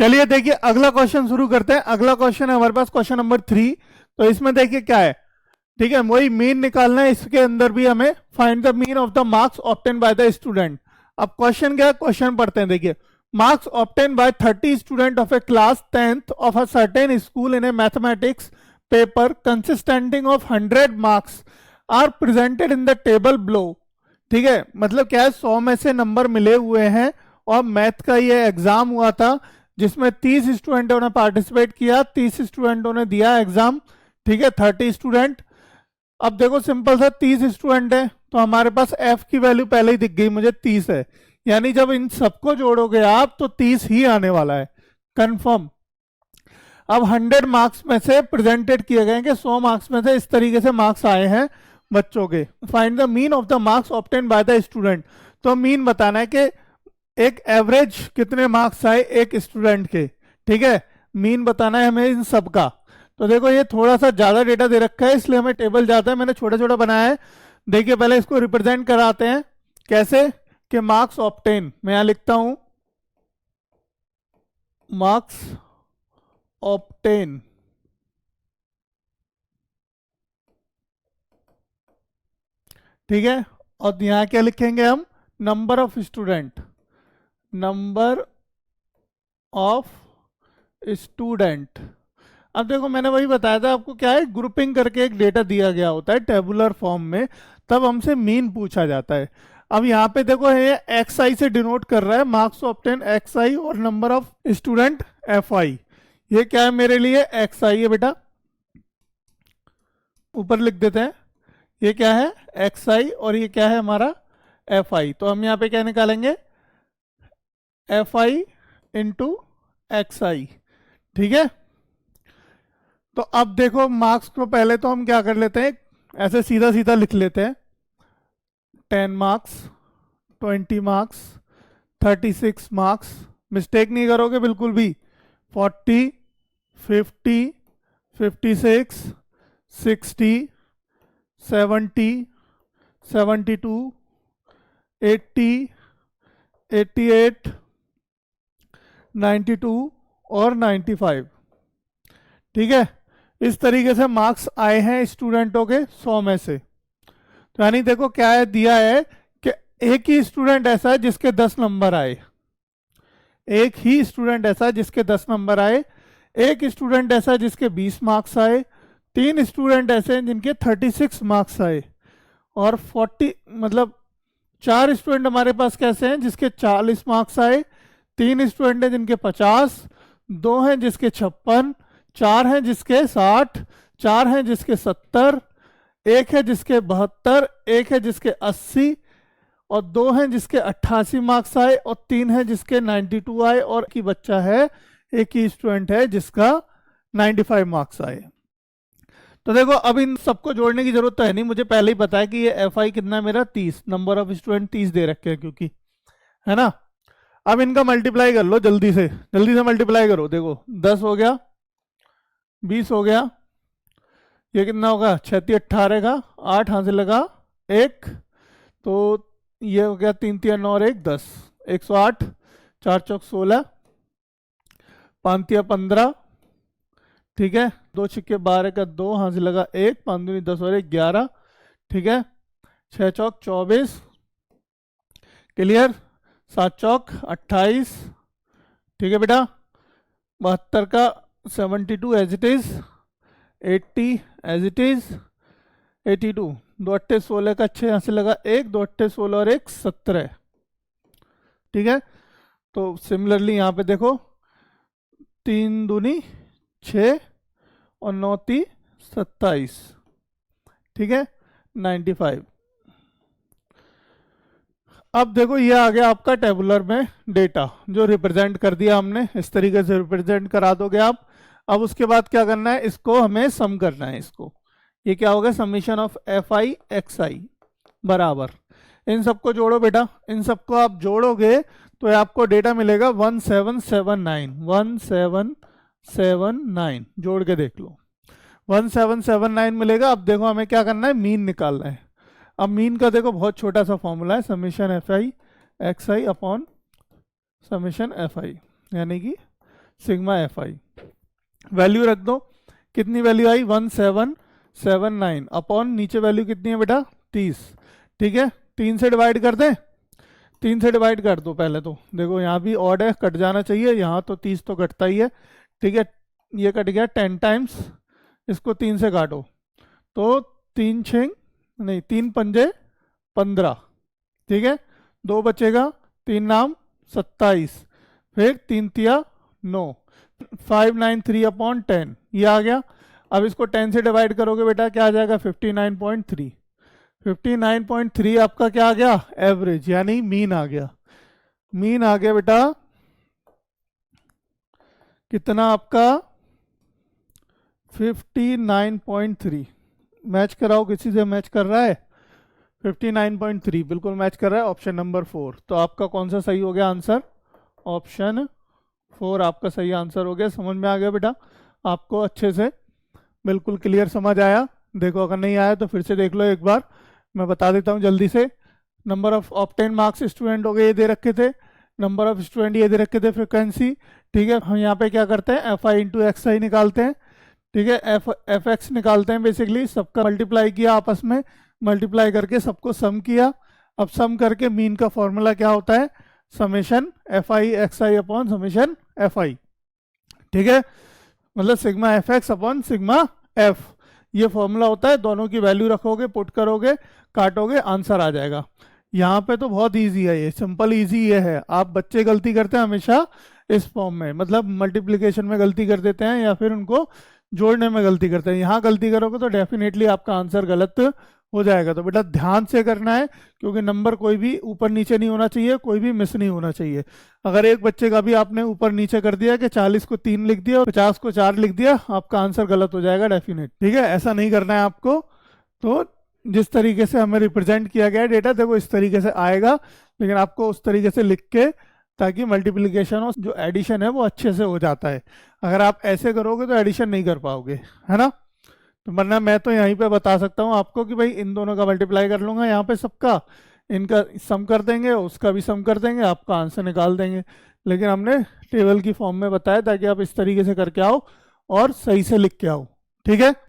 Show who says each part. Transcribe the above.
Speaker 1: चलिए देखिए अगला क्वेश्चन शुरू करते हैं। अगला क्वेश्चन है हमारे पास क्वेश्चन नंबर 3। तो इसमें देखिए क्या है, ठीक है, वही मीन निकालना है। इसके अंदर भी हमें find the mean of the marks obtain by the student. अब क्वेश्चन क्या है, क्वेश्चन पढ़ते हैं। देखिए, marks obtain by 30 student of A class 10th of a certain school in a mathematics paper consisting of 100 marks are presented in the table below. ठीक है, मतलब क्या है, 100 में से नंबर मिले हुए हैं और मैथ का ये एग्जाम हुआ था जिसमें 30 स्टूडेंटों ने पार्टिसिपेट किया, 30 स्टूडेंटों ने दिया एग्जाम। ठीक है, 30 स्टूडेंट। अब देखो सिंपल सा, 30 स्टूडेंट है तो हमारे पास एफ की वैल्यू पहले ही दिख गई मुझे, 30 है। यानी जब इन सबको जोड़ोगे आप तो 30 ही आने वाला है, कंफर्म। अब 100 मार्क्स में से प्रेजेंटेड किए गए कि 100 मार्क्स में से इस तरीके से मार्क्स आए हैं बच्चों के। Find the mean of the marks obtain by the student. तो मीन बताना है कि एक एवरेज कितने मार्क्स आए एक स्टूडेंट के। ठीक है, मीन बताना है हमें इन सब का। तो देखो ये थोड़ा सा ज्यादा डेटा दे रखा है इसलिए हमें टेबल जाता है, मैंने छोटा छोटा बनाया है। देखिए पहले इसको रिप्रेजेंट कराते हैं कैसे, कि मार्क्स ऑब्टेन, मैं यहां लिखता हूं मार्क्स ऑब्टेन। ठीक है, और यहां क्या लिखेंगे हम, number of student, number of student. अब देखो मैंने वही बताया था आपको, क्या है, ग्रुपिंग करके एक डेटा दिया गया होता है टेबुलर फॉर्म में, तब हमसे मीन पूछा जाता है। अब यहाँ पे देखो ये एक्स आई से डिनोट कर रहा है, मार्क्स ऑब्टेन एक्स आई और number of student F I. ये क्या है मेरे लिए, एक्स आई है बेटा, ऊपर लिख देते हैं। ये क्या है, एक्स आई, और ये क्या है हमारा एफ आई। तो हम यहाँ पे क्या निकालेंगे, एफ आई इंटू एक्स आई। ठीक है, तो अब देखो मार्क्स को पहले तो हम क्या कर लेते हैं, ऐसे सीधा सीधा लिख लेते हैं। 10 मार्क्स, 20 मार्क्स, 36 मार्क्स, मिस्टेक नहीं करोगे बिल्कुल भी। 40, 50, 56, 60, 70, 72, 80, 88, 92 और 95। ठीक है, इस तरीके से मार्क्स आए हैं स्टूडेंटों के 100 में से। तो यानी देखो क्या है, दिया है कि एक ही स्टूडेंट ऐसा है जिसके 10 नंबर आए, एक ही स्टूडेंट ऐसा है जिसके 10 नंबर आए, एक स्टूडेंट ऐसा है जिसके 20 मार्क्स आए, 3 स्टूडेंट ऐसे हैं जिनके 36 मार्क्स आए, और 40 मतलब 4 स्टूडेंट हमारे पास कैसे हैं जिसके 40 मार्क्स आए, 3 स्टूडेंट हैं जिनके 50, 2 हैं जिसके 56, 4 हैं जिसके 60, 4 हैं जिसके 70, एक है जिसके 72, एक है जिसके 80, और 2 हैं जिसके 88 मार्क्स आए, और 3 हैं जिसके 92 आए, और एक ही बच्चा है, एक ही स्टूडेंट है जिसका 95 मार्क्स आए। तो देखो अब इन सबको जोड़ने की जरूरत तो है नहीं, मुझे पहले ही पता है कि ये एफ आई कितना है मेरा, 30, नंबर ऑफ स्टूडेंट 30 दे रखे हैं क्योंकि, है ना। अब इनका मल्टीप्लाई कर लो जल्दी से मल्टीप्लाई करो। देखो 10 हो गया, 20 हो गया, ये कितना होगा, 36 18 का 8 हाथ से लगा 1, तो ये हो गया 3 3 9 और 1 10, 108, 4 चौक 16, 5 तिया 15। ठीक है, 2 छिक्के 12 का 2 हाथ से लगा 1, 5 दूनी 10 और 1 11। ठीक है, 6 चौक 24, क्लियर, 7 चौक 28। ठीक है बेटा, 72 का 72 as it is, 80 as it is, 82, 2 अट्ठे 16 का 6 यहाँ से लगा 1, 2 अट्ठे 16 और 1 17। ठीक है, तो सिमिलरली यहाँ पे देखो 3 दूनी 6 और 9 ती 27। ठीक है, 95। अब देखो ये आ गया आपका टेबुलर में डेटा जो रिप्रेजेंट कर दिया हमने, इस तरीके से रिप्रेजेंट करा दोगे आप। अब उसके बाद क्या करना है, इसको हमें सम करना है। इसको, ये क्या होगा, summation of F I X I बराबर, इन सबको जोड़ो बेटा, इन सबको आप जोड़ोगे तो आपको डेटा मिलेगा 1779, 1779, जोड़ के देख लो 1779 मिलेगा। अब देखो हमें क्या करना है, मीन निकालना है। अब मीन का देखो बहुत छोटा सा फॉर्मूला है, summation F I X I upon summation F I, यानी कि सिग्मा एफ आई। वैल्यू रख दो, कितनी वैल्यू आई 1779 अपॉन नीचे वैल्यू कितनी है बेटा 30। ठीक है, 3 से डिवाइड कर दें, 3 से डिवाइड कर दो पहले तो। देखो यहाँ भी ऑड है, कट जाना चाहिए, यहाँ तो 30 तो कटता ही है। ठीक है, ये कट गया 10 टाइम्स, इसको 3 से काटो तो 3 6 नहीं 3 पंजे 15। ठीक है, 2 बचेगा, 3 नाम 27, फिर 3 तिया 9, 593 अपॉन 10 ये आ गया। अब इसको 10 से डिवाइड करोगे बेटा क्या आ जाएगा 59.3। 59.3 आपका क्या आ गया एवरेज, यानी मीन आ गया। मीन आ गया बेटा कितना आपका 59.3। मैच कराओ, किसी से मैच कर रहा है 59.3 बिल्कुल मैच कर रहा है, ऑप्शन नंबर 4। तो आपका कौन सा सही हो गया आंसर, ऑप्शन 4 आपका सही आंसर हो गया। समझ में आ गया बेटा आपको अच्छे से, बिल्कुल क्लियर समझ आया। देखो अगर नहीं आया तो फिर से देख लो एक बार, मैं बता देता हूँ जल्दी से। Number of obtain marks student हो गए ये दे रखे थे, नंबर ऑफ स्टूडेंट ये दे रखे थे, फ्रिक्वेंसी। ठीक है, हम यहाँ पे क्या करते हैं एफ आई इंटू एक्स आई निकालते हैं। ठीक है, एफ एक्स निकालते हैं, बेसिकली सबका मल्टीप्लाई किया आपस में, मल्टीप्लाई करके सबको सम किया। अब सम करके मीन का फॉर्मूला क्या होता है, summation F I X I upon summation F I. ठीक है, मतलब sigma F x upon sigma F, ये फॉर्मूला होता है। दोनों की वैल्यू रखोगे, पुट करोगे, काटोगे, आंसर आ जाएगा। यहाँ पे तो बहुत इजी है, ये सिंपल इजी ये है। आप बच्चे गलती करते हैं हमेशा इस फॉर्म में, मतलब मल्टीप्लिकेशन में गलती कर देते हैं या फिर उनको जोड़ने में गलती करते हैं। यहाँ गलती करोगे तो डेफिनेटली आपका आंसर गलत हो जाएगा। तो बेटा ध्यान से करना है, क्योंकि नंबर कोई भी ऊपर नीचे नहीं होना चाहिए, कोई भी मिस नहीं होना चाहिए। अगर एक बच्चे का भी आपने ऊपर नीचे कर दिया कि 40 को 3 लिख दिया और 50 को 4 लिख दिया, आपका आंसर गलत हो जाएगा डेफिनेट। ठीक है, ऐसा नहीं करना है आपको। तो जिस तरीके से हमें रिप्रेजेंट किया गया है डेटा, देखो इस तरीके से आएगा, लेकिन आपको उस तरीके से लिख के, ताकि मल्टीप्लिकेशन और जो एडिशन है वो अच्छे से हो जाता है। अगर आप ऐसे करोगे तो एडिशन नहीं कर पाओगे, है ना। तो वरना मैं तो यहीं पे बता सकता हूँ आपको कि भाई इन दोनों का मल्टीप्लाई कर लूँगा यहाँ पे सबका, इनका सम कर देंगे, उसका भी सम कर देंगे, आपका आंसर निकाल देंगे। लेकिन हमने टेबल की फॉर्म में बताया ताकि आप इस तरीके से करके आओ और सही से लिख के आओ। ठीक है।